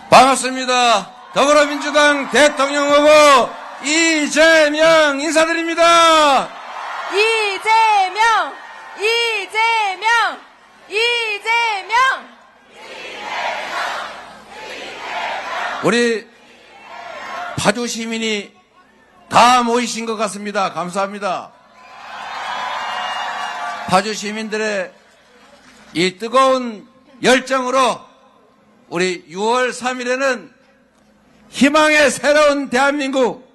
반갑습니다. 더불어민주당 대통령 후보 이재명 인사드립니다. 이재명! 이재명! 이재명! 우리 파주 시민이 다 모이신 것 같습니다. 감사합니다. 파주 시민들의 이 뜨거운 열정으로 우리 6월 3일에는 희망의 새로운 대한민국,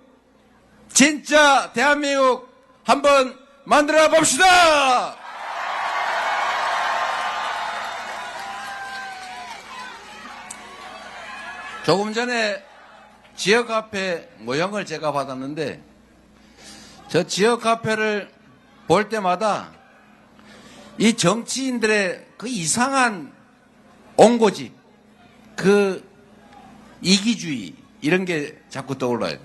진짜 대한민국 한번 만들어 봅시다. 조금 전에 지역 카페 모형을 제가 받았는데, 저 지역 카페를 볼 때마다 이 정치인들의 그 이상한 옹고집, 그 이기주의, 이런 게 자꾸 떠올라요.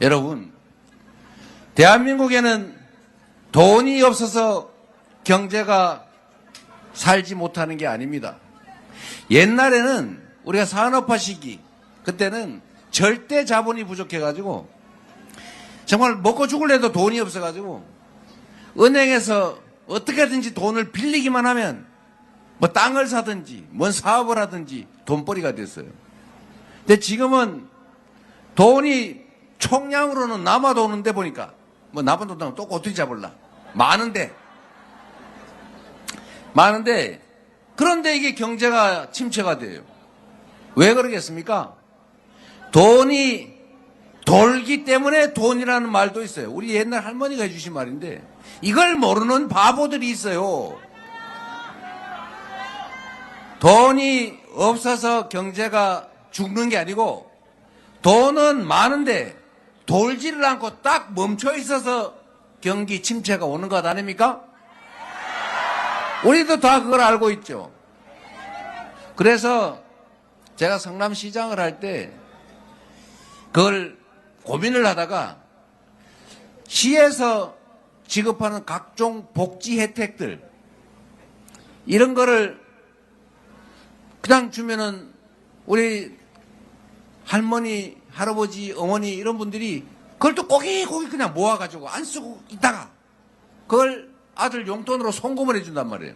여러분, 대한민국에는 돈이 없어서 경제가 살지 못하는 게 아닙니다. 옛날에는 우리가 산업화 시기, 그때는 절대 자본이 부족해가지고 정말 먹고 죽을래도 돈이 없어가지고 은행에서 어떻게든지 돈을 빌리기만 하면 뭐 땅을 사든지 뭔 사업을 하든지 돈벌이가 됐어요. 근데 지금은 돈이 총량으로는 남아도 오는데 보니까 뭐 남은 돈은 또 어떻게 잡을라. 많은데 그런데 이게 경제가 침체가 돼요. 왜 그러겠습니까? 돈이 돌기 때문에 돈이라는 말도 있어요. 우리 옛날 할머니가 해주신 말인데 이걸 모르는 바보들이 있어요. 돈이 없어서 경제가 죽는 게 아니고 돈은 많은데 돌지를 않고 딱 멈춰 있어서 경기 침체가 오는 것 아닙니까? 우리도 다 그걸 알고 있죠. 그래서 제가 성남시장을 할 때 그걸 고민을 하다가 시에서 지급하는 각종 복지 혜택들 이런 거를 그냥 주면은 우리 할머니, 할아버지, 어머니 이런 분들이 그걸 또 고기고기 그냥 모아가지고 안 쓰고 있다가 그걸 아들 용돈으로 송금을 해준단 말이에요.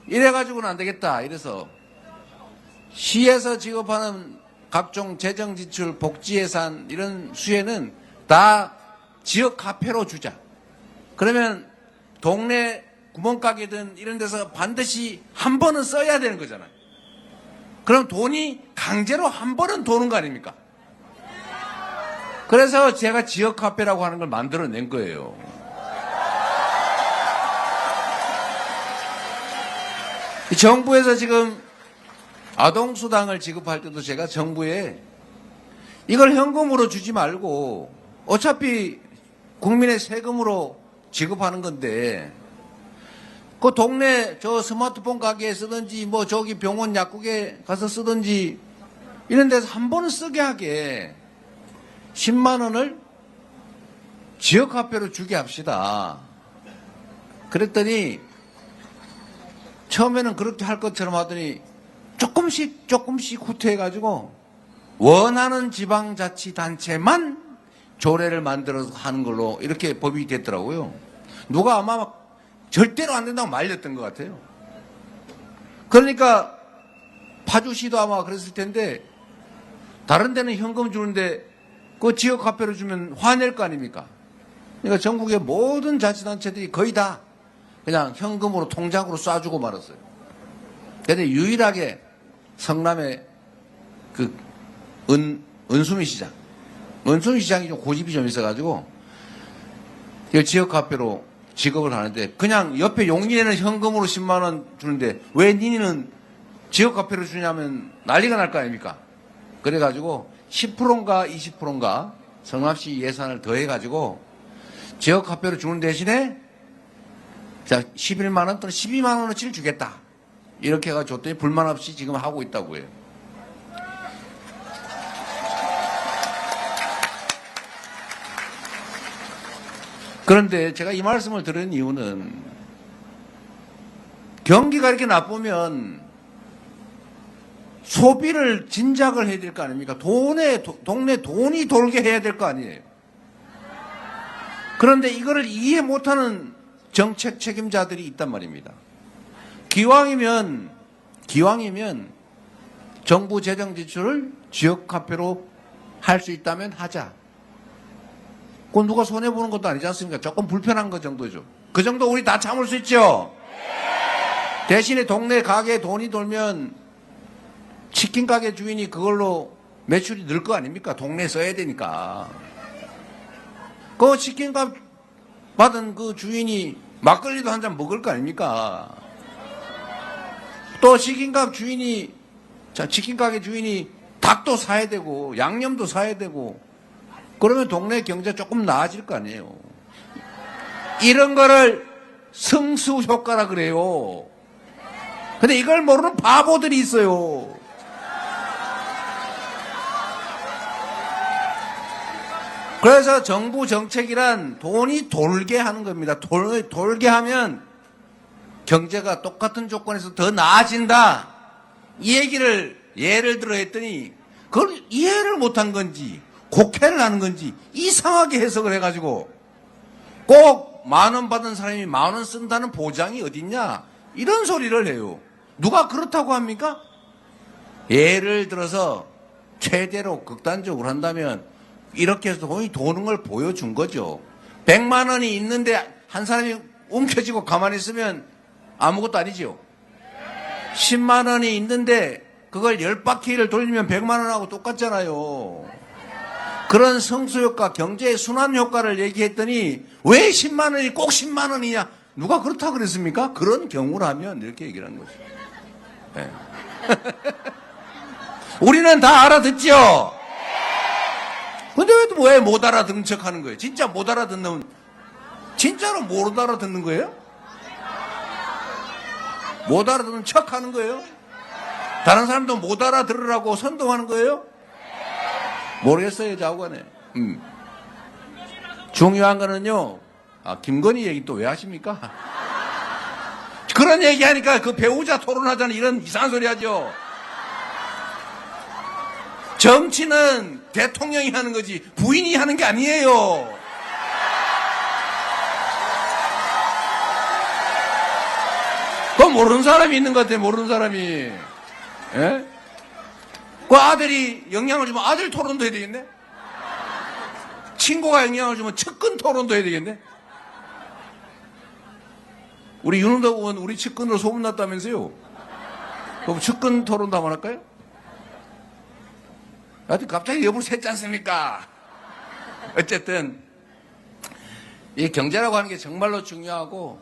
이래가지고는 안 되겠다. 이래서 시에서 지급하는 각종 재정지출, 복지예산 이런 수혜는 다 지역 카페로 주자. 그러면 동네 구멍가게든 이런 데서 반드시 한 번은 써야 되는 거잖아요. 그럼 돈이 강제로 한 번은 도는 거 아닙니까? 그래서 제가 지역 카페라고 하는 걸 만들어낸 거예요. 정부에서 지금 아동수당을 지급할 때도 제가 정부에 이걸 현금으로 주지 말고 어차피 국민의 세금으로 지급하는 건데 그 동네 저 스마트폰 가게에 쓰든지 뭐 저기 병원 약국에 가서 쓰든지 이런 데서 한 번은 쓰게 하게 10만 원을 지역화폐로 주게 합시다. 그랬더니 처음에는 그렇게 할 것처럼 하더니 조금씩 후퇴해가지고 원하는 지방자치단체만 조례를 만들어서 하는 걸로 이렇게 법이 됐더라고요. 누가 아마 막 절대로 안 된다고 말렸던 것 같아요. 그러니까 파주시도 아마 그랬을 텐데 다른 데는 현금 주는데 그 지역 카페로 주면 화낼 거 아닙니까? 그러니까 전국의 모든 자치단체들이 거의 다 그냥 현금으로 통장으로 쏴주고 말았어요. 그런데 유일하게 성남의 그 은수미 시장이 좀 고집이 좀 있어가지고 지역 카페로 지급을 하는데 그냥 옆에 용인에는 현금으로 10만 원 주는데 왜 니는 지역 카페로 주냐면 난리가 날 거 아닙니까? 그래가지고 10%인가 20%인가 성남시 예산을 더해가지고 지역 카페로 주는 대신에 자 11만 원 또는 12만 원어치를 주겠다. 이렇게 해가지고 줬더니 불만 없이 지금 하고 있다고 해요. 그런데 제가 이 말씀을 드린 이유는 경기가 이렇게 나쁘면 소비를 진작을 해야 될 거 아닙니까? 동네 돈이 돌게 해야 될 거 아니에요. 그런데 이거를 이해 못하는 정책 책임자들이 있단 말입니다. 기왕이면 정부 재정 지출을 지역 화폐로 할 수 있다면 하자. 그건 누가 손해보는 것도 아니지 않습니까? 조금 불편한 것 정도죠. 그 정도 우리 다 참을 수 있죠? 대신에 동네 가게에 돈이 돌면 치킨 가게 주인이 그걸로 매출이 늘 거 아닙니까? 동네에 써야 되니까. 그 치킨값 받은 그 주인이 막걸리도 한 잔 먹을 거 아닙니까? 또 치킨 가게 주인이 닭도 사야 되고 양념도 사야 되고 그러면 동네 경제 조금 나아질 거 아니에요. 이런 거를 승수 효과라 그래요. 근데 이걸 모르는 바보들이 있어요. 그래서 정부 정책이란 돈이 돌게 하는 겁니다. 돌게 하면 경제가 똑같은 조건에서 더 나아진다. 이 얘기를 예를 들어 했더니 그걸 이해를 못한 건지 곡해를 하는 건지 이상하게 해석을 해가지고 꼭 10,000원 받은 사람이 10,000원 쓴다는 보장이 어딨냐 이런 소리를 해요. 누가 그렇다고 합니까? 예를 들어서 최대로 극단적으로 한다면 이렇게 해서 돈이 도는 걸 보여준 거죠. 100만 원이 있는데 한 사람이 움켜쥐고 가만히 있으면 아무것도 아니죠. 10만 원이 있는데 그걸 10바퀴를 돌리면 100만 원하고 똑같잖아요. 그런 성수효과, 경제의 순환효과를 얘기했더니 왜 10만 원이 꼭 10만 원이냐? 누가 그렇다 그랬습니까? 그런 경우라면 이렇게 얘기를 한 거죠. 네. 우리는 다 알아듣죠? 근데 왜 못 알아듣는 척 하는 거예요? 진짜 못 알아듣는, 진짜로 못 알아듣는 거예요? 못 알아듣는 척 하는 거예요? 다른 사람도 못 알아들으라고 선동하는 거예요? 모르겠어요, 좌우간에. 중요한 거는요, 김건희 얘기 또 왜 하십니까? 그런 얘기 하니까 그 배우자 토론하자는 이런 이상한 소리 하죠. 정치는 대통령이 하는 거지 부인이 하는 게 아니에요. 그거 모르는 사람이 있는 것 같아요. 모르는 사람이. 예? 그 아들이 영향을 주면 아들 토론도 해야 되겠네. 친구가 영향을 주면 측근 토론도 해야 되겠네. 우리 윤은덕 의원 우리 측근으로 소문났다면서요. 그럼 측근 토론도 한번 할까요? 하여튼 갑자기 여부를 샜지 않습니까? 어쨌든 이 경제라고 하는 게 정말로 중요하고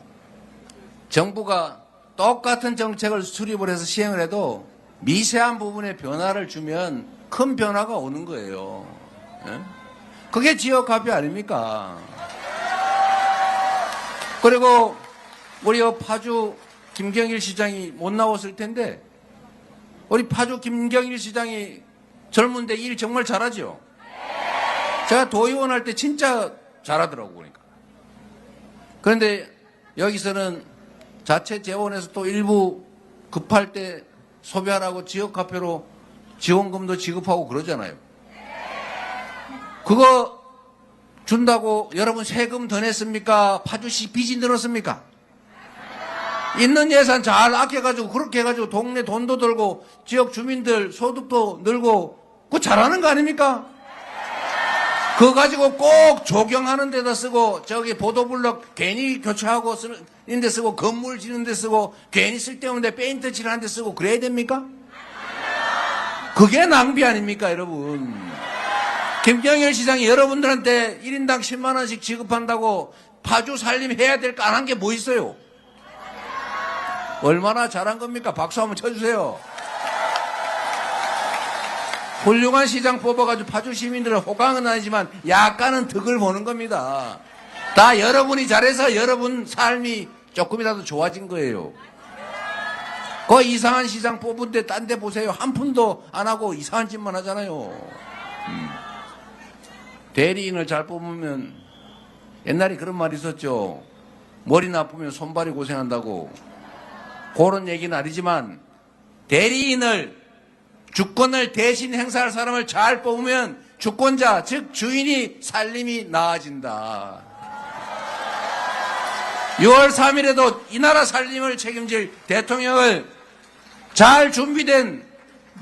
정부가 똑같은 정책을 수립을 해서 시행을 해도 미세한 부분에 변화를 주면 큰 변화가 오는 거예요. 예? 그게 지역화폐 아닙니까? 그리고 우리 파주 김경일 시장이 못 나왔을 텐데 우리 파주 김경일 시장이 젊은데 일 정말 잘하죠. 제가 도의원 할 때 진짜 잘하더라고 보니까. 그런데 여기서는 자체 재원에서 또 일부 급할 때 소비하라고 지역화폐로 지원금도 지급하고 그러잖아요. 그거 준다고 여러분 세금 더 냈습니까? 파주시 빚이 늘었습니까? 있는 예산 잘 아껴가지고 그렇게 해가지고 동네 돈도 들고 지역 주민들 소득도 늘고 그거 잘하는 거 아닙니까? 그거 가지고 꼭 조경하는 데다 쓰고 저기 보도블럭 괜히 교체하고 쓰는 데 쓰고 건물 지는 데 쓰고 괜히 쓸데없는 데 페인트 칠하는 데 쓰고 그래야 됩니까? 그게 낭비 아닙니까 여러분? 김경일 시장이 여러분들한테 1인당 10만 원씩 지급한다고 파주 살림해야 될 거 안 한 게 뭐 있어요? 얼마나 잘한 겁니까? 박수 한번 쳐주세요. 훌륭한 시장 뽑아가지고 파주 시민들은 호강은 아니지만 약간은 득을 보는 겁니다. 다 여러분이 잘해서 여러분 삶이 조금이라도 좋아진 거예요. 그 이상한 시장 뽑은데 딴 데 보세요. 한 푼도 안 하고 이상한 짓만 하잖아요. 대리인을 잘 뽑으면 옛날에 그런 말이 있었죠. 머리 나쁘면 손발이 고생한다고. 그런 얘기는 아니지만 대리인을 주권을 대신 행사할 사람을 잘 뽑으면 주권자, 즉 주인이 살림이 나아진다. 6월 3일에도 이 나라 살림을 책임질 대통령을 잘 준비된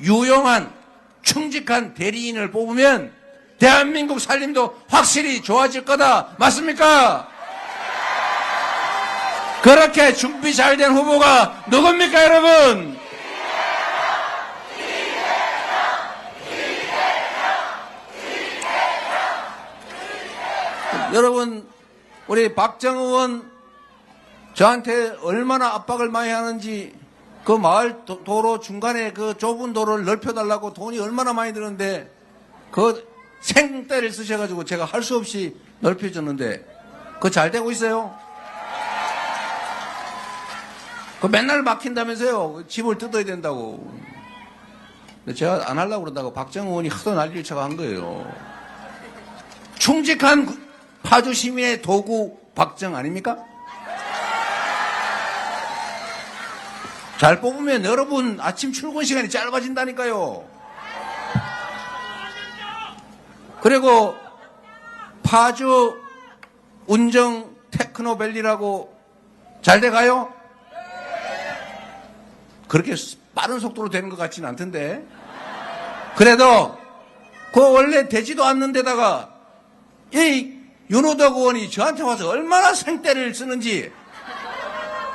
유용한 충직한 대리인을 뽑으면 대한민국 살림도 확실히 좋아질 거다. 맞습니까? 그렇게 준비 잘 된 후보가 누굽니까, 여러분? 여러분, 우리 박정 의원 저한테 얼마나 압박을 많이 하는지, 그 마을 도로 중간에 그 좁은 도로를 넓혀달라고 돈이 얼마나 많이 드는데 그 생떼를 쓰셔가지고 제가 할 수 없이 넓혀줬는데 그거 잘 되고 있어요? 그 맨날 막힌다면서요. 집을 뜯어야 된다고. 근데 제가 안 하려고 그런다고 박정 의원이 하도 난리를 쳐가 한 거예요. 충직한 파주 시민의 도구 박정 아닙니까? 잘 뽑으면 여러분 아침 출근 시간이 짧아진다니까요. 그리고 파주 운정 테크노밸리라고 잘 돼가요? 그렇게 빠른 속도로 되는 것 같지는 않던데. 그래도 그 원래 되지도 않는 데다가 이 윤호덕 의원이 저한테 와서 얼마나 생떼를 쓰는지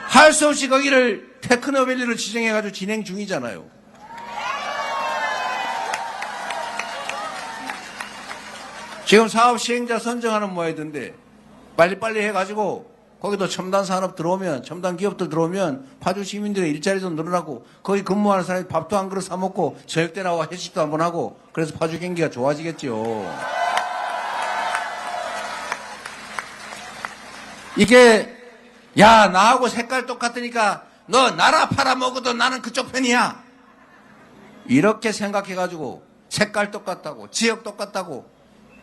할 수 없이 거기를 테크노밸리로 지정해가지고 진행 중이잖아요. 지금 사업 시행자 선정하는 모양이던데 빨리빨리 해가지고 거기도 첨단 산업 들어오면, 첨단 기업들 들어오면 파주 시민들의 일자리도 늘어나고 거기 근무하는 사람이 밥도 한 그릇 사 먹고 저녁 때 나와 회식도 한번 하고 그래서 파주 경기가 좋아지겠죠. 이게 야 나하고 색깔 똑같으니까 너 나라 팔아먹어도 나는 그쪽 편이야. 이렇게 생각해가지고 색깔 똑같다고 지역 똑같다고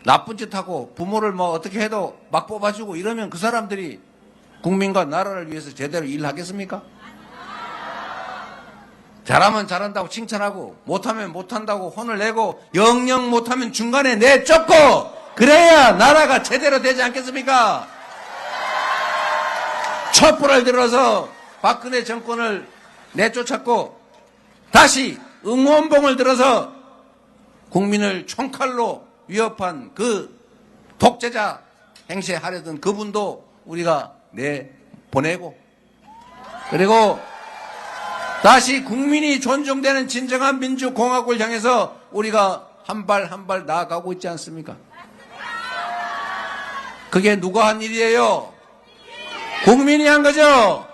나쁜 짓하고 부모를 뭐 어떻게 해도 막 뽑아주고 이러면 그 사람들이 국민과 나라를 위해서 제대로 일하겠습니까? 잘하면 잘한다고 칭찬하고 못하면 못한다고 혼을 내고 영영 못하면 중간에 내쫓고 그래야 나라가 제대로 되지 않겠습니까? 촛불을 들어서 박근혜 정권을 내쫓았고 다시 응원봉을 들어서 국민을 총칼로 위협한 그 독재자 행세하려던 그분도 우리가 내보내고 그리고 다시 국민이 존중되는 진정한 민주공화국을 향해서 우리가 한 발 한 발 나아가고 있지 않습니까? 그게 누가 한 일이에요? 국민이 한 거죠?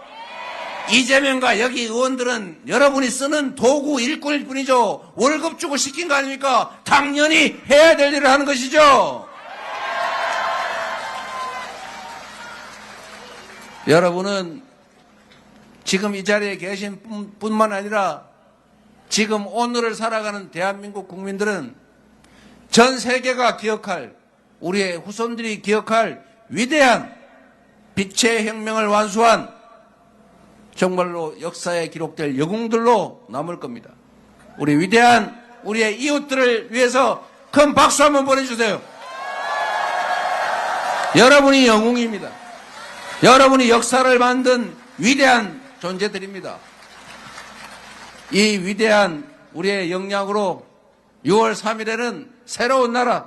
이재명과 여기 의원들은 여러분이 쓰는 도구 일꾼일 뿐이죠. 월급 주고 시킨 거 아닙니까? 당연히 해야 될 일을 하는 것이죠. 여러분은 지금 이 자리에 계신 뿐만 아니라 지금 오늘을 살아가는 대한민국 국민들은 전 세계가 기억할 우리의 후손들이 기억할 위대한 빛의 혁명을 완수한 정말로 역사에 기록될 영웅들로 남을 겁니다. 우리 위대한 우리의 이웃들을 위해서 큰 박수 한번 보내주세요. 여러분이 영웅입니다. 여러분이 역사를 만든 위대한 존재들입니다. 이 위대한 우리의 역량으로 6월 3일에는 새로운 나라,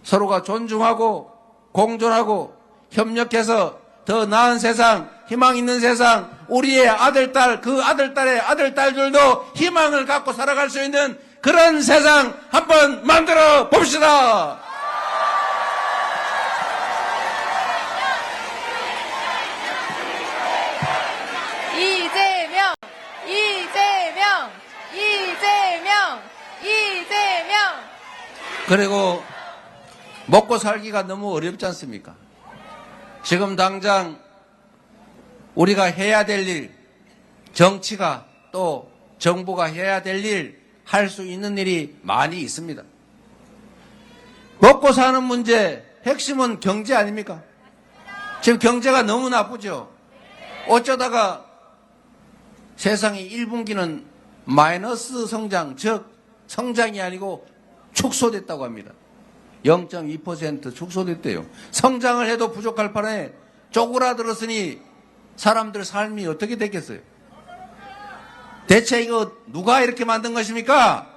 서로가 존중하고 공존하고 협력해서 더 나은 세상, 희망 있는 세상, 우리의 아들, 딸, 그 아들, 딸의 아들, 딸들도 희망을 갖고 살아갈 수 있는 그런 세상 한번 만들어 봅시다. 이재명, 이재명, 이재명, 이재명. 그리고 먹고 살기가 너무 어렵지 않습니까? 지금 당장 우리가 해야 될 일, 정치가 또 정부가 해야 될 일, 할 수 있는 일이 많이 있습니다. 먹고 사는 문제, 핵심은 경제 아닙니까? 지금 경제가 너무 나쁘죠? 어쩌다가 세상이 1분기는 마이너스 성장, 즉 성장이 아니고 축소됐다고 합니다. 0.2% 축소됐대요. 성장을 해도 부족할 판에 쪼그라들었으니 사람들 삶이 어떻게 됐겠어요? 대체 이거 누가 이렇게 만든 것입니까?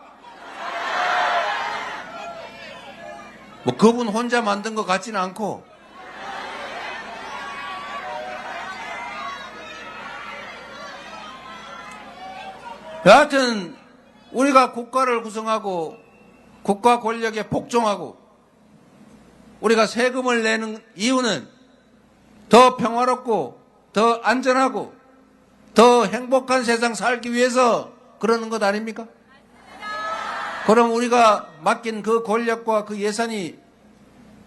뭐 그분 혼자 만든 것 같지는 않고 여하튼 우리가 국가를 구성하고 국가 권력에 복종하고 우리가 세금을 내는 이유는 더 평화롭고 더 안전하고 더 행복한 세상 살기 위해서 그러는 것 아닙니까? 그럼 우리가 맡긴 그 권력과 그 예산이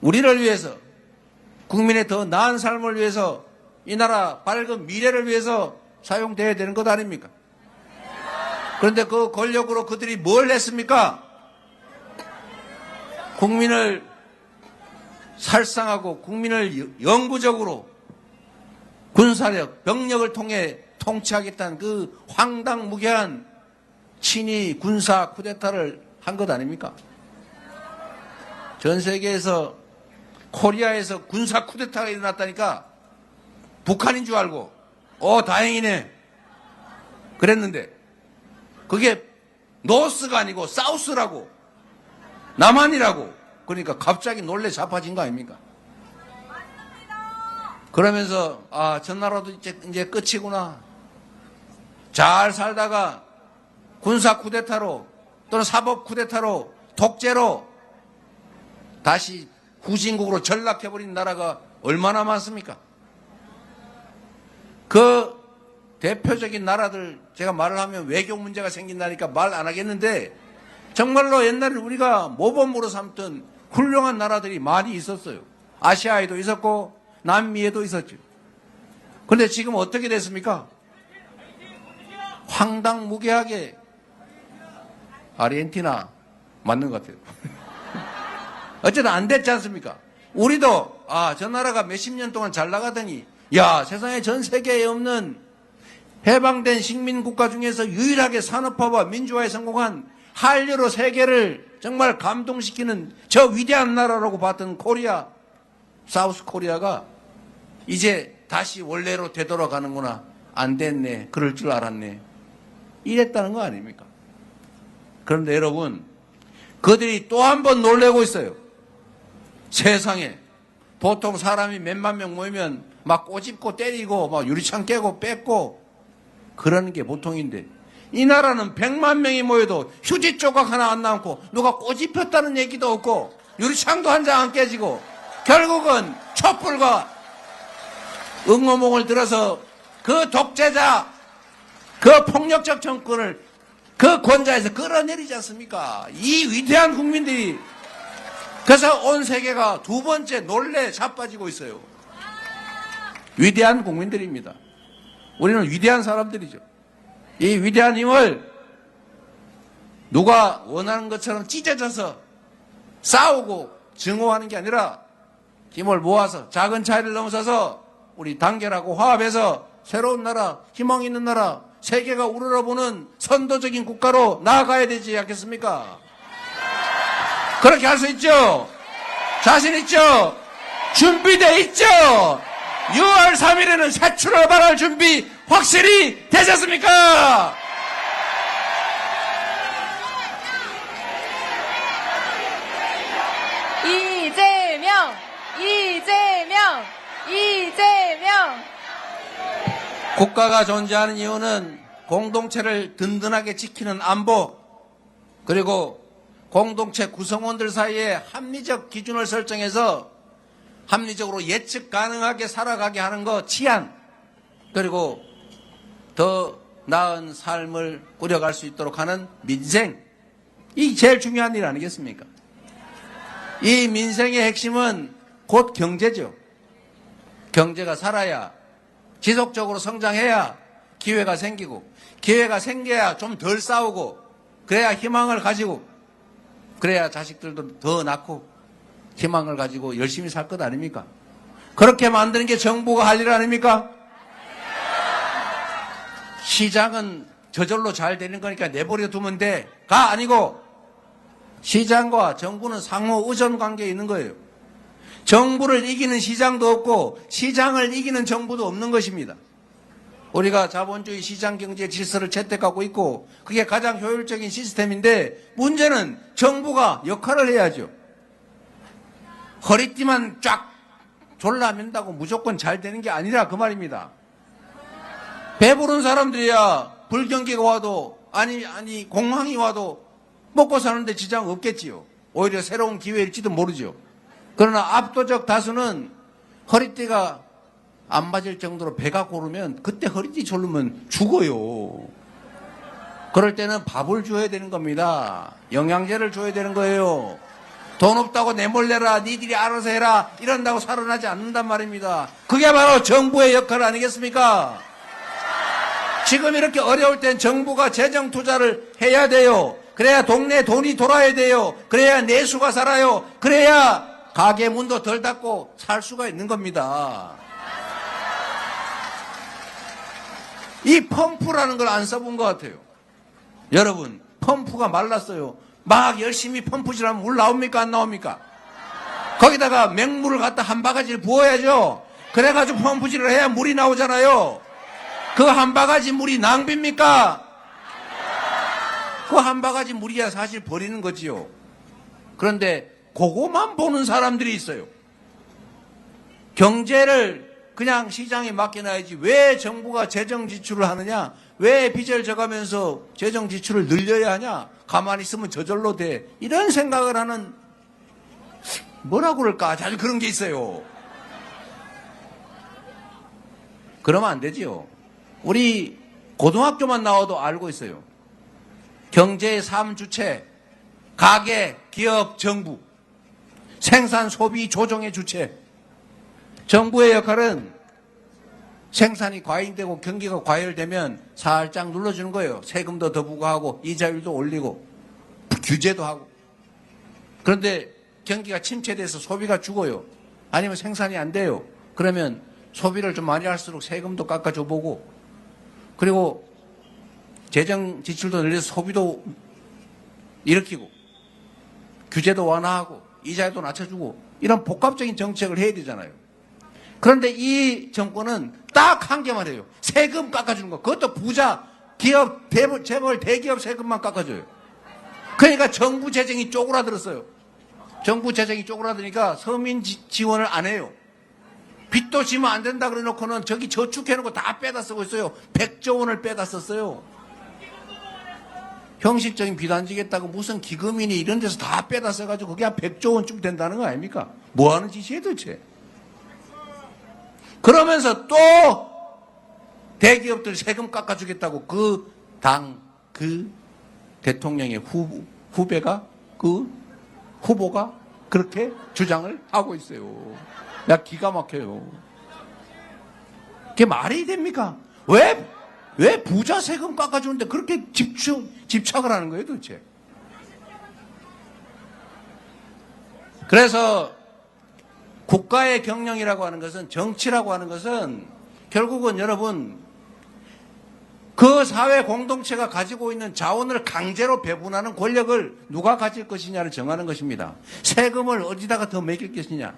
우리를 위해서 국민의 더 나은 삶을 위해서 이 나라 밝은 미래를 위해서 사용돼야 되는 것 아닙니까? 그런데 그 권력으로 그들이 뭘 했습니까? 국민을 살상하고 국민을 영구적으로 군사력, 병력을 통해 통치하겠다는 그 황당무계한 친위 군사 쿠데타를 한 것 아닙니까? 전 세계에서 코리아에서 군사 쿠데타가 일어났다니까 북한인 줄 알고 다행이네 그랬는데 그게 노스가 아니고 사우스라고 남한이라고 그러니까 갑자기 놀래 자빠진 거 아닙니까? 그러면서 저 나라도 이제 끝이구나. 잘 살다가 군사 쿠데타로 또는 사법 쿠데타로 독재로 다시 후진국으로 전락해버린 나라가 얼마나 많습니까? 그 대표적인 나라들 제가 말을 하면 외교 문제가 생긴다니까 말 안 하겠는데 정말로 옛날에 우리가 모범으로 삼던 훌륭한 나라들이 많이 있었어요. 아시아에도 있었고 남미에도 있었죠. 그런데 지금 어떻게 됐습니까? 황당무계하게 아르헨티나 맞는 것 같아요. 어쨌든 안 됐지 않습니까? 우리도 저 나라가 몇십 년 동안 잘 나가더니 세상에 전 세계에 없는 해방된 식민국가 중에서 유일하게 산업화와 민주화에 성공한 한류로 세계를 정말 감동시키는 저 위대한 나라라고 봤던 코리아, 사우스 코리아가 이제 다시 원래로 되돌아가는구나. 안 됐네. 그럴 줄 알았네. 이랬다는 거 아닙니까? 그런데 여러분, 그들이 또 한 번 놀래고 있어요. 세상에 보통 사람이 몇만 명 모이면 막 꼬집고 때리고 막 유리창 깨고 뺏고 그러는 게 보통인데 이 나라는 100만 명이 모여도 휴지 조각 하나 안 남고 누가 꼬집혔다는 얘기도 없고 유리창도 한 장 안 깨지고 결국은 촛불과 응어몽을 들어서 그 독재자, 그 폭력적 정권을 그 권좌에서 끌어내리지 않습니까? 이 위대한 국민들이 그래서 온 세계가 두 번째 놀래 자빠지고 있어요. 위대한 국민들입니다. 우리는 위대한 사람들이죠. 이 위대한 힘을 누가 원하는 것처럼 찢어져서 싸우고 증오하는 게 아니라 힘을 모아서 작은 차이를 넘어서서 우리 단결하고 화합해서 새로운 나라, 희망 있는 나라, 세계가 우러러보는 선도적인 국가로 나아가야 되지 않겠습니까? 그렇게 할 수 있죠? 자신 있죠? 준비돼 있죠? 6월 3일에는 새 출발할 준비 확실히 되셨습니까? 이재명! 이재명! 이재명! 국가가 존재하는 이유는 공동체를 든든하게 지키는 안보, 그리고 공동체 구성원들 사이에 합리적 기준을 설정해서 합리적으로 예측 가능하게 살아가게 하는 것, 치안, 그리고 더 나은 삶을 꾸려갈 수 있도록 하는 민생, 이 제일 중요한 일 아니겠습니까? 이 민생의 핵심은 곧 경제죠. 경제가 살아야, 지속적으로 성장해야 기회가 생기고, 기회가 생겨야 좀 덜 싸우고, 그래야 희망을 가지고, 그래야 자식들도 더 낳고 희망을 가지고 열심히 살 것 아닙니까? 그렇게 만드는 게 정부가 할 일 아닙니까? 시장은 저절로 잘 되는 거니까 내버려 두면 돼가 아니고 시장과 정부는 상호 의존 관계에 있는 거예요. 정부를 이기는 시장도 없고 시장을 이기는 정부도 없는 것입니다. 우리가 자본주의 시장 경제 질서를 채택하고 있고 그게 가장 효율적인 시스템인데 문제는 정부가 역할을 해야죠. 허리띠만 쫙 졸라맨다고 무조건 잘 되는 게 아니라 그 말입니다. 배부른 사람들이야 불경기가 와도 아니 공황이 와도 먹고 사는데 지장 없겠지요. 오히려 새로운 기회일지도 모르죠. 그러나 압도적 다수는 허리띠가 안 맞을 정도로 배가 고르면 그때 허리띠 졸르면 죽어요. 그럴 때는 밥을 줘야 되는 겁니다. 영양제를 줘야 되는 거예요. 돈 없다고 내몰래라 니들이 알아서 해라 이런다고 살아나지 않는단 말입니다. 그게 바로 정부의 역할 아니겠습니까? 지금 이렇게 어려울 땐 정부가 재정 투자를 해야 돼요. 그래야 동네에 돈이 돌아야 돼요. 그래야 내수가 살아요. 그래야 가게 문도 덜 닫고 살 수가 있는 겁니다. 이 펌프라는 걸 안 써본 것 같아요. 여러분, 펌프가 말랐어요. 막 열심히 펌프질하면 물 나옵니까? 안 나옵니까? 거기다가 맹물을 갖다 한 바가지를 부어야죠. 그래가지고 펌프질을 해야 물이 나오잖아요. 그 한 바가지 물이 낭비입니까? 그 한 바가지 물이야 사실 버리는 거지요. 그런데 그거만 보는 사람들이 있어요. 경제를 그냥 시장에 맡겨놔야지 왜 정부가 재정 지출을 하느냐? 왜 빚을 져가면서 재정 지출을 늘려야 하냐? 가만히 있으면 저절로 돼. 이런 생각을 하는 뭐라고 그럴까? 잘 그런 게 있어요. 그러면 안 되지요. 우리 고등학교만 나와도 알고 있어요. 경제의 3주체, 가계, 기업, 정부, 생산, 소비, 조정의 주체. 정부의 역할은 생산이 과잉되고 경기가 과열되면 살짝 눌러주는 거예요. 세금도 더 부과하고 이자율도 올리고 규제도 하고. 그런데 경기가 침체돼서 소비가 죽어요. 아니면 생산이 안 돼요. 그러면 소비를 좀 많이 할수록 세금도 깎아줘 보고 그리고 재정 지출도 늘려서 소비도 일으키고 규제도 완화하고 이자도 낮춰주고 이런 복합적인 정책을 해야 되잖아요. 그런데 이 정권은 딱 한 개만 해요. 세금 깎아주는 거. 그것도 부자, 기업, 재벌, 대기업 세금만 깎아줘요. 그러니까 정부 재정이 쪼그라들었어요. 정부 재정이 쪼그라드니까 서민 지원을 안 해요. 빚도 지면 안 된다 그래 놓고는 저기 저축해놓고 다 빼다 쓰고 있어요. 100조 원을 빼다 썼어요. 형식적인 빚 안 지겠다고 무슨 기금이니 이런 데서 다 빼다 써가지고 그게 한 100조 원쯤 된다는 거 아닙니까? 뭐 하는 짓이에요 도대체? 그러면서 또 대기업들 세금 깎아주겠다고 그 대통령의 후배가 후보가 그렇게 주장을 하고 있어요. 야, 기가 막혀요. 그게 말이 됩니까? 왜 부자 세금 깎아주는데 그렇게 집착을 하는 거예요, 도대체? 그래서 국가의 경영이라고 하는 것은, 정치라고 하는 것은 결국은 여러분, 그 사회 공동체가 가지고 있는 자원을 강제로 배분하는 권력을 누가 가질 것이냐를 정하는 것입니다. 세금을 어디다가 더 매길 것이냐,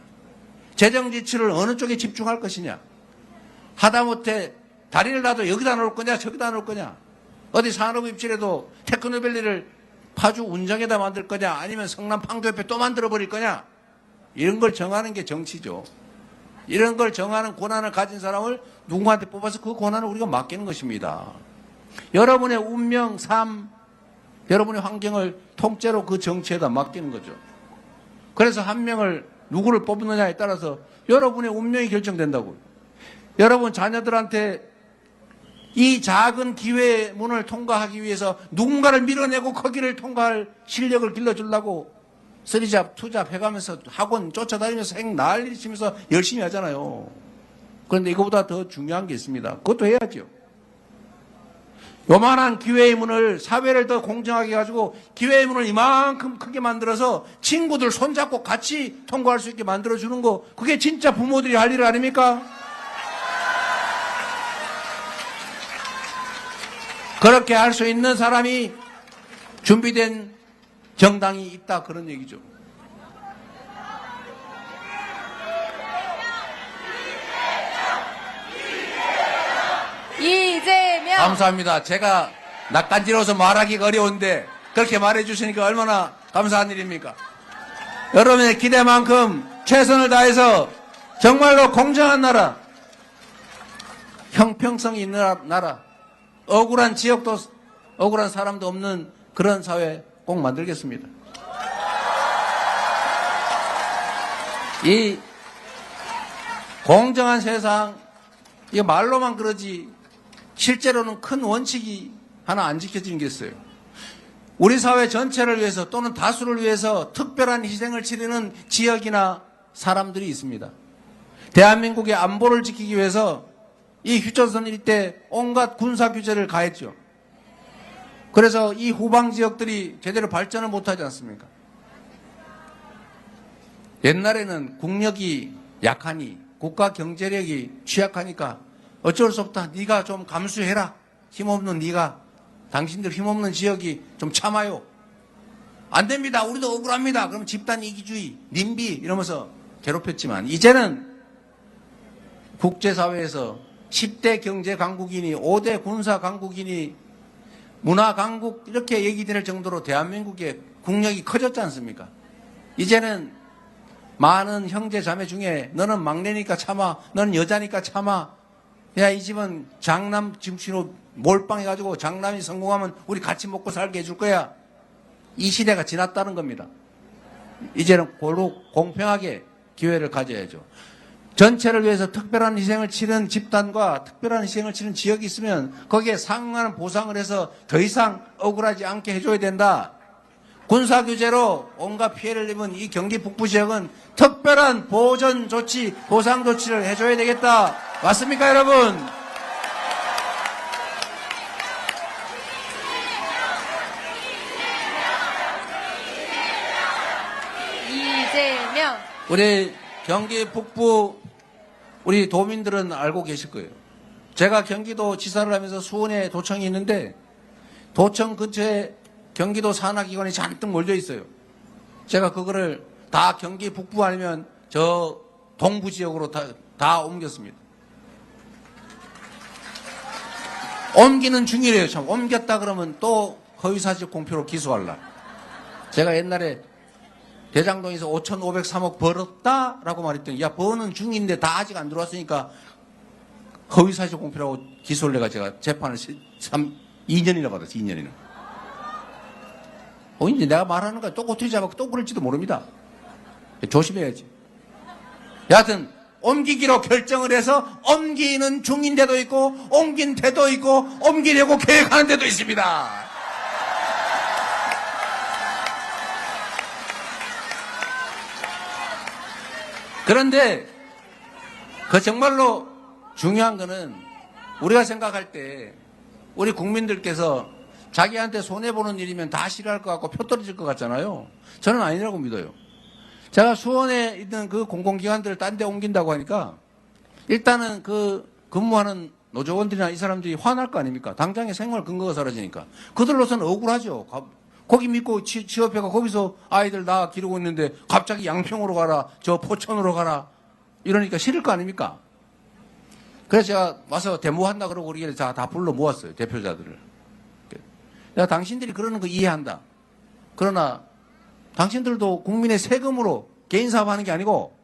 재정 지출을 어느 쪽에 집중할 것이냐, 하다못해 다리를 놔도 여기다 놓을 거냐 저기다 놓을 거냐, 어디 산업 입지라도 테크노밸리를 파주 운정에다 만들 거냐 아니면 성남 판교 옆에 또 만들어 버릴 거냐, 이런 걸 정하는 게 정치죠. 이런 걸 정하는 권한을 가진 사람을 누구한테 뽑아서 그 권한을 우리가 맡기는 것입니다. 여러분의 운명, 삶, 여러분의 환경을 통째로 그 정치에다 맡기는 거죠. 그래서 한 명을 누구를 뽑느냐에 따라서 여러분의 운명이 결정된다고요. 여러분 자녀들한테 이 작은 기회의 문을 통과하기 위해서 누군가를 밀어내고 거기를 통과할 실력을 길러주려고 쓰리잡, 투잡 해가면서 학원 쫓아다니면서 난리 치면서 열심히 하잖아요. 그런데 이거보다 더 중요한 게 있습니다. 그것도 해야죠. 요만한 기회의 문을, 사회를 더 공정하게 해가지고 기회의 문을 이만큼 크게 만들어서 친구들 손잡고 같이 통과할 수 있게 만들어주는 거, 그게 진짜 부모들이 할 일 아닙니까? 그렇게 할 수 있는 사람이 준비된 정당이 있다, 그런 얘기죠. 이재명! 감사합니다. 제가 낯간지러워서 말하기가 어려운데 그렇게 말해주시니까 얼마나 감사한 일입니까? 여러분의 기대만큼 최선을 다해서 정말로 공정한 나라, 형평성이 있는 나라, 억울한 지역도 억울한 사람도 없는 그런 사회 꼭 만들겠습니다. 이 공정한 세상, 이게 말로만 그러지 실제로는 큰 원칙이 하나 안 지켜지는 게 있어요. 우리 사회 전체를 위해서 또는 다수를 위해서 특별한 희생을 치르는 지역이나 사람들이 있습니다. 대한민국의 안보를 지키기 위해서 이 휴전선 일대 온갖 군사 규제를 가했죠. 그래서 이 후방 지역들이 제대로 발전을 못하지 않습니까? 옛날에는 국력이 약하니 국가 경제력이 취약하니까 어쩔 수 없다. 네가 좀 감수해라. 힘없는 네가, 당신들 힘없는 지역이 좀 참아요. 안 됩니다. 우리도 억울합니다. 그럼 집단 이기주의, 님비 이러면서 괴롭혔지만 이제는 국제사회에서 10대 경제 강국이니 5대 군사 강국이니 문화 강국 이렇게 얘기될 정도로 대한민국의 국력이 커졌지 않습니까? 이제는 많은 형제 자매 중에 너는 막내니까 참아, 너는 여자니까 참아, 야 이 집은 장남 정신으로 몰빵해가지고 장남이 성공하면 우리 같이 먹고 살게 해줄 거야. 이 시대가 지났다는 겁니다. 이제는 고루 공평하게 기회를 가져야죠. 전체를 위해서 특별한 희생을 치른 집단과 특별한 희생을 치른 지역이 있으면 거기에 상응하는 보상을 해서 더 이상 억울하지 않게 해줘야 된다. 군사규제로 온갖 피해를 입은 이 경기 북부 지역은 특별한 보전 조치, 보상 조치를 해줘야 되겠다. 맞습니까, 여러분? 이재명! 우리 경기 북부 우리 도민들은 알고 계실 거예요. 제가 경기도 지사를 하면서 수원에 도청이 있는데 도청 근처에 경기도 산하기관이 잔뜩 몰려 있어요. 제가 그거를 다 경기 북부 아니면 저 동부 지역으로 다 옮겼습니다. 옮기는 중이래요. 참 옮겼다 그러면 또 허위사실 공표로 기소할라. 제가 옛날에 대장동에서 5,503억 벌었다라고 말했더니 야 버는 중인데 다 아직 안 들어왔으니까 허위사실 공표라고 기소를 해가 제가 재판을 2년이나 받았어요. 2년이나. 이제 내가 말하는 거 또 꼬투리 잡아 또 그럴지도 모릅니다. 조심해야지. 여하튼 옮기기로 결정을 해서 옮기는 중인 데도 있고 옮긴 데도 있고 옮기려고 계획하는 데도 있습니다. 그런데 그 정말로 중요한 거는 우리가 생각할 때 우리 국민들께서 자기한테 손해보는 일이면 다 싫어할 것 같고 표 떨어질 것 같잖아요. 저는 아니라고 믿어요. 제가 수원에 있는 그 공공기관들을 딴 데 옮긴다고 하니까 일단은 그 근무하는 노조원들이나 이 사람들이 화날 거 아닙니까? 당장의 생활 근거가 사라지니까. 그들로서는 억울하죠. 거기 믿고 취업해가 거기서 아이들 나 기르고 있는데 갑자기 양평으로 가라, 저 포천으로 가라 이러니까 싫을 거 아닙니까? 그래서 제가 와서 데모한다 그러고 우리 다 불러 모았어요. 대표자들을. 야, 당신들이 그러는 거 이해한다. 그러나 당신들도 국민의 세금으로 개인 사업하는 게 아니고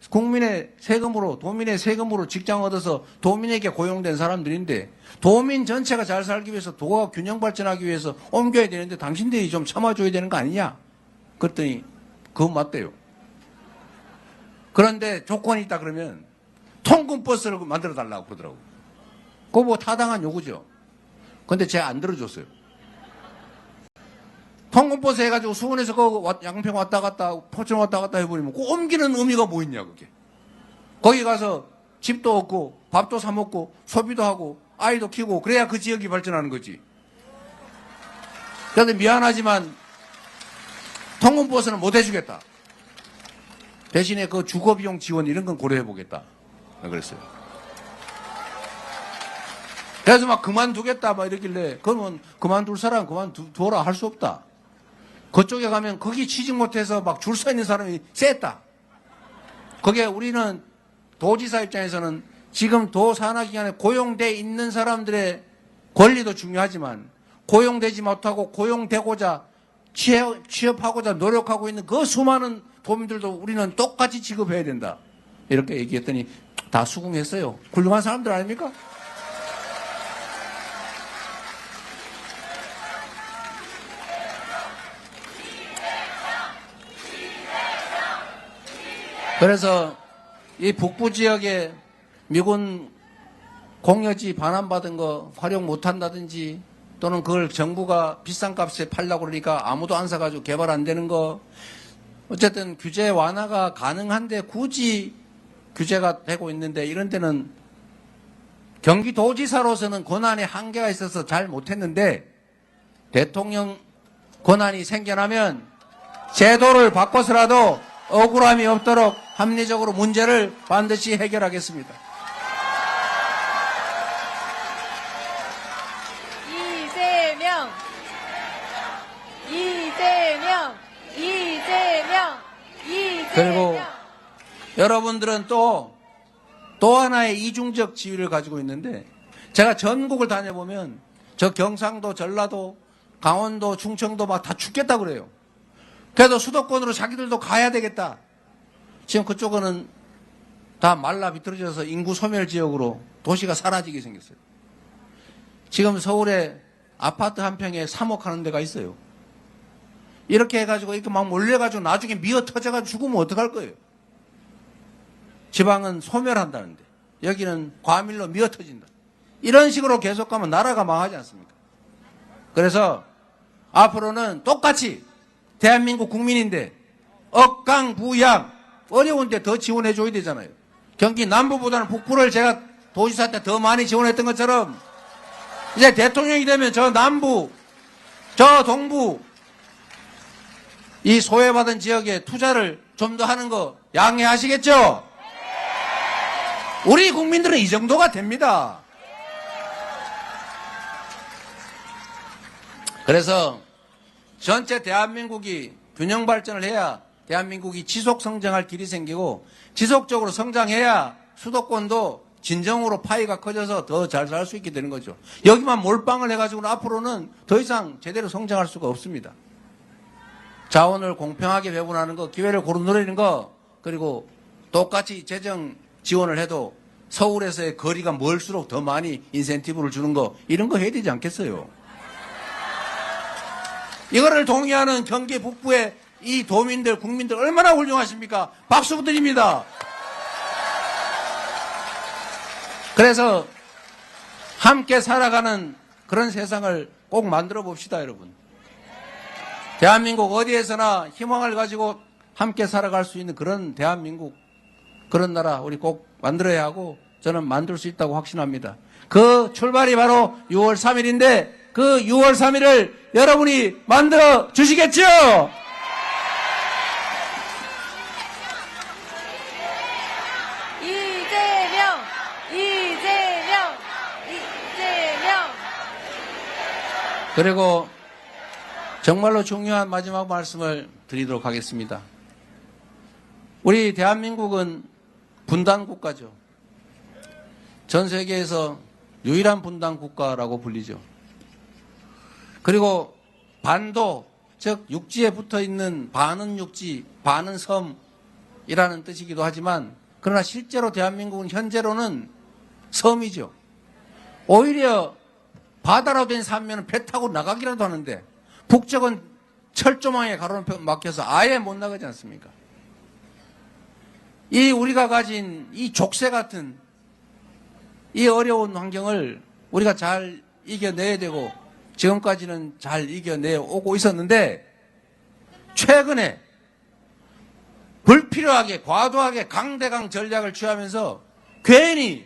국민의 세금으로, 도민의 세금으로 직장 얻어서 도민에게 고용된 사람들인데 도민 전체가 잘 살기 위해서 도가 균형 발전하기 위해서 옮겨야 되는데 당신들이 좀 참아줘야 되는 거 아니냐? 그랬더니 그건 맞대요. 그런데 조건이 있다 그러면 통근버스를 만들어 달라고 그러더라고요. 그거 뭐 타당한 요구죠. 그런데 제가 안 들어줬어요. 통근버스 해가지고 수원에서 그 양평 왔다 갔다 포천 왔다 갔다 해버리면 그 옮기는 의미가 뭐 있냐 그게. 거기 가서 집도 얻고 밥도 사 먹고 소비도 하고 아이도 키우고 그래야 그 지역이 발전하는 거지. 그런데 미안하지만 통근버스는 못 해주겠다. 대신에 그 주거비용 지원 이런 건 고려해 보겠다. 그랬어요. 그래서 막 그만두겠다 막 이러길래 그러면 그만둘 사람 그만두라 할 수 없다. 그쪽에 가면 거기 취직 못해서 막 줄 서 있는 사람이 셌다. 그게 우리는 도지사 입장에서는 지금 도 산하기관에 고용돼 있는 사람들의 권리도 중요하지만 고용되지 못하고 고용되고자 취업하고자 노력하고 있는 그 수많은 도민들도 우리는 똑같이 취급해야 된다. 이렇게 얘기했더니 다 수긍했어요. 훌륭한 사람들 아닙니까? 그래서 이 북부 지역에 미군 공여지 반환받은 거 활용 못한다든지 또는 그걸 정부가 비싼 값에 팔려고 그러니까 아무도 안 사가지고 개발 안 되는 거 어쨌든 규제 완화가 가능한데 굳이 규제가 되고 있는데 이런 데는 경기도지사로서는 권한의 한계가 있어서 잘 못했는데 대통령 권한이 생겨나면 제도를 바꿔서라도 억울함이 없도록 합리적으로 문제를 반드시 해결하겠습니다. 이재명, 이재명, 이재명, 그리고 이재명. 여러분들은 또 하나의 이중적 지위를 가지고 있는데 제가 전국을 다녀보면 저 경상도, 전라도, 강원도, 충청도 막 다 죽겠다 그래요. 그래도 수도권으로 자기들도 가야 되겠다. 지금 그쪽은 다 말라 비틀어져서 인구 소멸 지역으로 도시가 사라지게 생겼어요. 지금 서울에 아파트 한 평에 3억 하는 데가 있어요. 이렇게 해가지고 이렇게 막 몰려가지고 나중에 미어 터져가지고 죽으면 어떡할 거예요? 지방은 소멸한다는데 여기는 과밀로 미어 터진다. 이런 식으로 계속 가면 나라가 망하지 않습니까? 그래서 앞으로는 똑같이 대한민국 국민인데 억강부양 어려운데 더 지원해줘야 되잖아요. 경기 남부보다는 북부를 제가 도지사 때 더 많이 지원했던 것처럼 이제 대통령이 되면 저 남부, 저 동부 이 소외받은 지역에 투자를 좀 더 하는 거 양해하시겠죠? 우리 국민들은 이 정도가 됩니다. 그래서 전체 대한민국이 균형 발전을 해야 대한민국이 지속 성장할 길이 생기고 지속적으로 성장해야 수도권도 진정으로 파이가 커져서 더 잘 살 수 있게 되는 거죠. 여기만 몰빵을 해가지고는 앞으로는 더 이상 제대로 성장할 수가 없습니다. 자원을 공평하게 배분하는 거, 기회를 고루 누리는 거, 그리고 똑같이 재정 지원을 해도 서울에서의 거리가 멀수록 더 많이 인센티브를 주는 거, 이런 거 해야 되지 않겠어요? 이거를 동의하는 경기 북부의 이 도민들, 국민들 얼마나 훌륭하십니까? 박수 드립니다. 그래서 함께 살아가는 그런 세상을 꼭 만들어 봅시다, 여러분. 대한민국 어디에서나 희망을 가지고 함께 살아갈 수 있는 그런 대한민국, 그런 나라 우리 꼭 만들어야 하고 저는 만들 수 있다고 확신합니다. 그 출발이 바로 6월 3일인데 그 6월 3일을 여러분이 만들어 주시겠죠? 이재명, 이재명, 이재명. 그리고 정말로 중요한 마지막 말씀을 드리도록 하겠습니다. 우리 대한민국은 분단 국가죠. 전 세계에서 유일한 분단 국가라고 불리죠. 그리고 반도, 즉 육지에 붙어 있는 반은 육지, 반은 섬이라는 뜻이기도 하지만 그러나 실제로 대한민국은 현재로는 섬이죠. 오히려 바다로 된 삼면은 배 타고 나가기라도 하는데 북쪽은 철조망에 가로막혀서 아예 못 나가지 않습니까? 이 우리가 가진 이 족쇄 같은 이 어려운 환경을 우리가 잘 이겨내야 되고 지금까지는 잘 이겨내오고 있었는데 최근에 불필요하게 과도하게 강대강 전략을 취하면서 괜히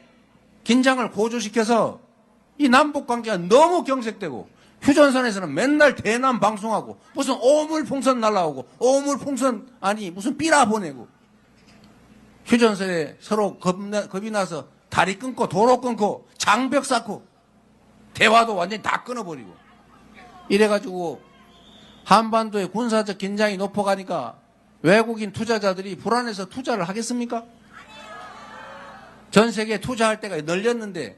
긴장을 고조시켜서 이 남북관계가 너무 경색되고 휴전선에서는 맨날 대남 방송하고 무슨 오물풍선 날라오고 오물풍선 아니 무슨 삐라 보내고 휴전선에 서로 겁이 나서 다리 끊고 도로 끊고 장벽 쌓고 대화도 완전히 다 끊어버리고. 이래가지고 한반도의 군사적 긴장이 높아가니까 외국인 투자자들이 불안해서 투자를 하겠습니까? 전 세계에 투자할 때가 널렸는데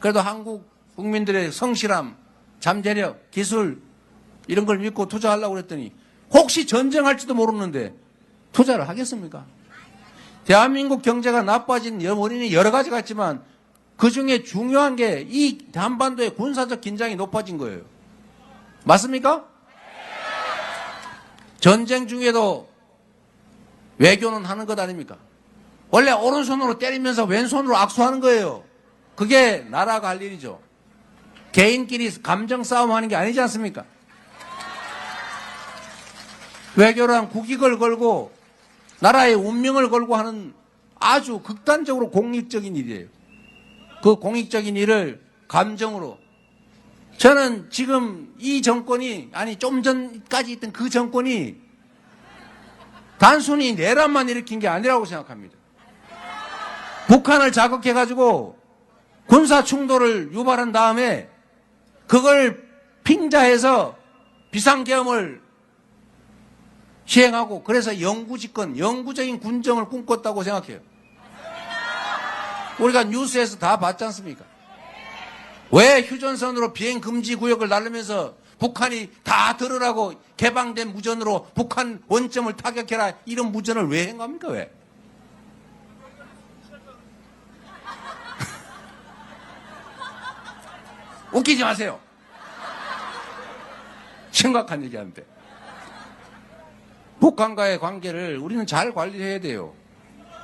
그래도 한국 국민들의 성실함, 잠재력, 기술 이런 걸 믿고 투자하려고 그랬더니 혹시 전쟁할지도 모르는데 투자를 하겠습니까? 대한민국 경제가 나빠진 원인이 여러 가지가 있지만 그중에 중요한 게 이 한반도의 군사적 긴장이 높아진 거예요. 맞습니까? 전쟁 중에도 외교는 하는 것 아닙니까? 원래 오른손으로 때리면서 왼손으로 악수하는 거예요. 그게 나라가 할 일이죠. 개인끼리 감정 싸움하는 게 아니지 않습니까? 외교란 국익을 걸고 나라의 운명을 걸고 하는 아주 극단적으로 공익적인 일이에요. 그 공익적인 일을 감정으로. 저는 지금 이 정권이, 아니 좀 전까지 있던 그 정권이 단순히 내란만 일으킨 게 아니라고 생각합니다. 북한을 자극해가지고 군사 충돌을 유발한 다음에 그걸 핑자해서 비상계엄을 시행하고 그래서 영구집권, 영구적인 군정을 꿈꿨다고 생각해요. 우리가 뉴스에서 다 봤지 않습니까? 왜 휴전선으로 비행 금지 구역을 날르면서 북한이 다 들으라고 개방된 무전으로 북한 원점을 타격해라 이런 무전을 왜 한 겁니까? 왜? 웃기지 마세요. 심각한 얘기하는데. 북한과의 관계를 우리는 잘 관리해야 돼요.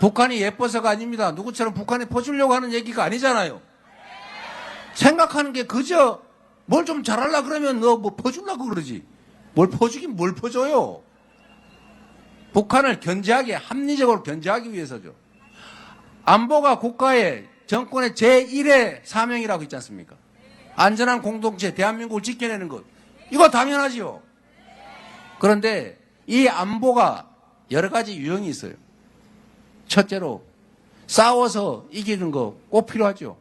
북한이 예뻐서가 아닙니다. 누구처럼 북한에 퍼주려고 하는 얘기가 아니잖아요. 생각하는 게 그저 뭘 좀 잘하려고 그러면 너 뭐 퍼주려고 그러지. 뭘 퍼주긴 뭘 퍼줘요. 북한을 견제하게, 합리적으로 견제하기 위해서죠. 안보가 국가의 정권의 제1의 사명이라고 있지 않습니까? 안전한 공동체, 대한민국을 지켜내는 것. 이거 당연하지요. 그런데 이 안보가 여러 가지 유형이 있어요. 첫째로 싸워서 이기는 거 꼭 필요하죠.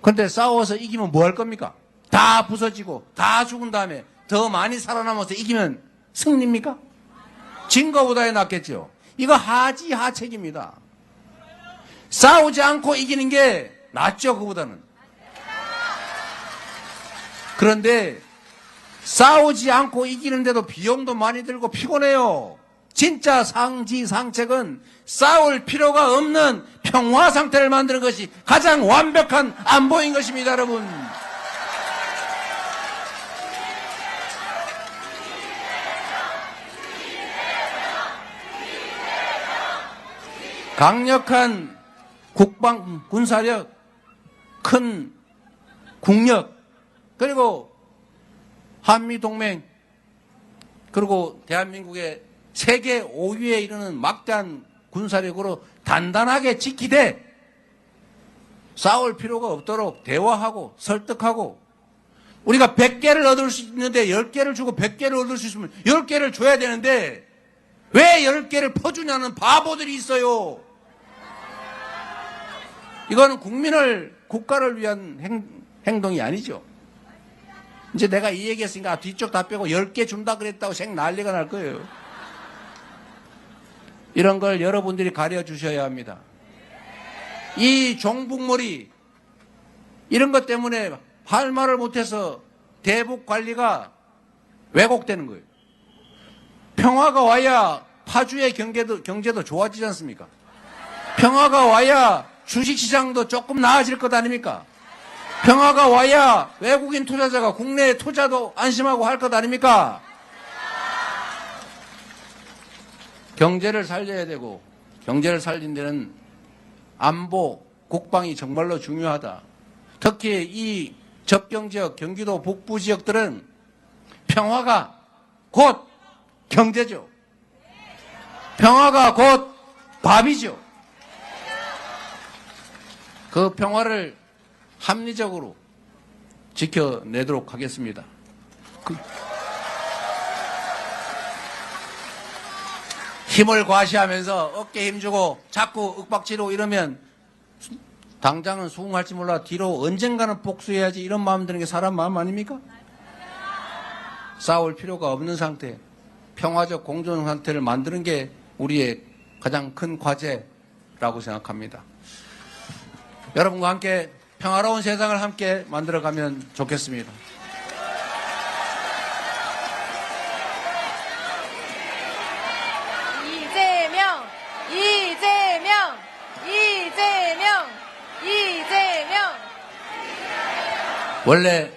그런데 싸워서 이기면 뭐 할 겁니까? 다 부서지고 다 죽은 다음에 더 많이 살아남아서 이기면 승리입니까? 진 거보다 낫겠죠. 이거 하지하책입니다. 싸우지 않고 이기는 게 낫죠, 그보다는. 그런데 싸우지 않고 이기는데도 비용도 많이 들고 피곤해요. 진짜 상지상책은 싸울 필요가 없는 평화 상태를 만드는 것이 가장 완벽한 안보인 것입니다, 여러분. 강력한 국방 군사력, 큰 국력, 그리고 한미동맹, 그리고 대한민국의 세계 5위에 이르는 막대한 군사력으로 단단하게 지키되 싸울 필요가 없도록 대화하고 설득하고 우리가 100개를 얻을 수 있는데 10개를 주고 100개를 얻을 수 있으면 10개를 줘야 되는데 왜 10개를 퍼주냐는 바보들이 있어요. 이거는 국가를 위한 행동이 아니죠. 이제 내가 이 얘기했으니까 뒤쪽 다 빼고 10개 준다 그랬다고 생 난리가 날 거예요. 이런 걸 여러분들이 가려주셔야 합니다. 이 종북몰이 이런 것 때문에 할 말을 못해서 대북 관리가 왜곡되는 거예요. 평화가 와야 파주의 경제도 좋아지지 않습니까? 평화가 와야 주식시장도 조금 나아질 것 아닙니까? 평화가 와야 외국인 투자자가 국내에 투자도 안심하고 할 것 아닙니까? 경제를 살려야 되고 경제를 살린 데는 안보, 국방이 정말로 중요하다. 특히 이 접경지역, 경기도 북부 지역들은 평화가 곧 경제죠. 평화가 곧 밥이죠. 그 평화를 합리적으로 지켜내도록 하겠습니다. 힘을 과시하면서 어깨 힘주고 자꾸 윽박지르고 이러면 당장은 수긍할지 몰라 뒤로 언젠가는 복수해야지 이런 마음 드는 게 사람 마음 아닙니까? 싸울 필요가 없는 상태, 평화적 공존 상태를 만드는 게 우리의 가장 큰 과제라고 생각합니다. 여러분과 함께 평화로운 세상을 함께 만들어가면 좋겠습니다. 이재명, 이재명, 이재명, 이재명. 원래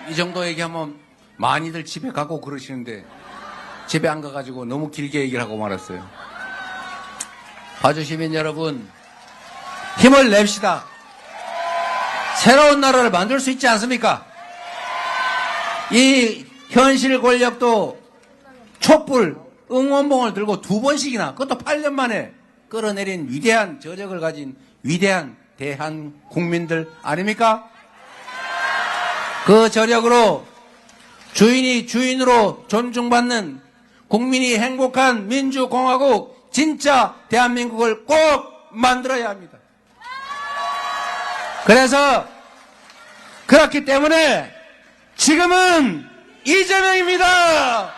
이 정도 얘기하면 많이들 집에 가고 그러시는데 집에 안 가가지고 너무 길게 얘기를 하고 말았어요. 봐주시면 여러분, 힘을 냅시다. 새로운 나라를 만들 수 있지 않습니까? 이 현실 권력도 촛불 응원봉을 들고 2번씩이나, 그것도 8년 만에 끌어내린 위대한 저력을 가진 위대한 대한 국민들 아닙니까? 그 저력으로 주인이 주인으로 존중받는 국민이 행복한 민주공화국, 진짜 대한민국을 꼭 만들어야 합니다. 그래서 그렇기 때문에 지금은 이재명입니다.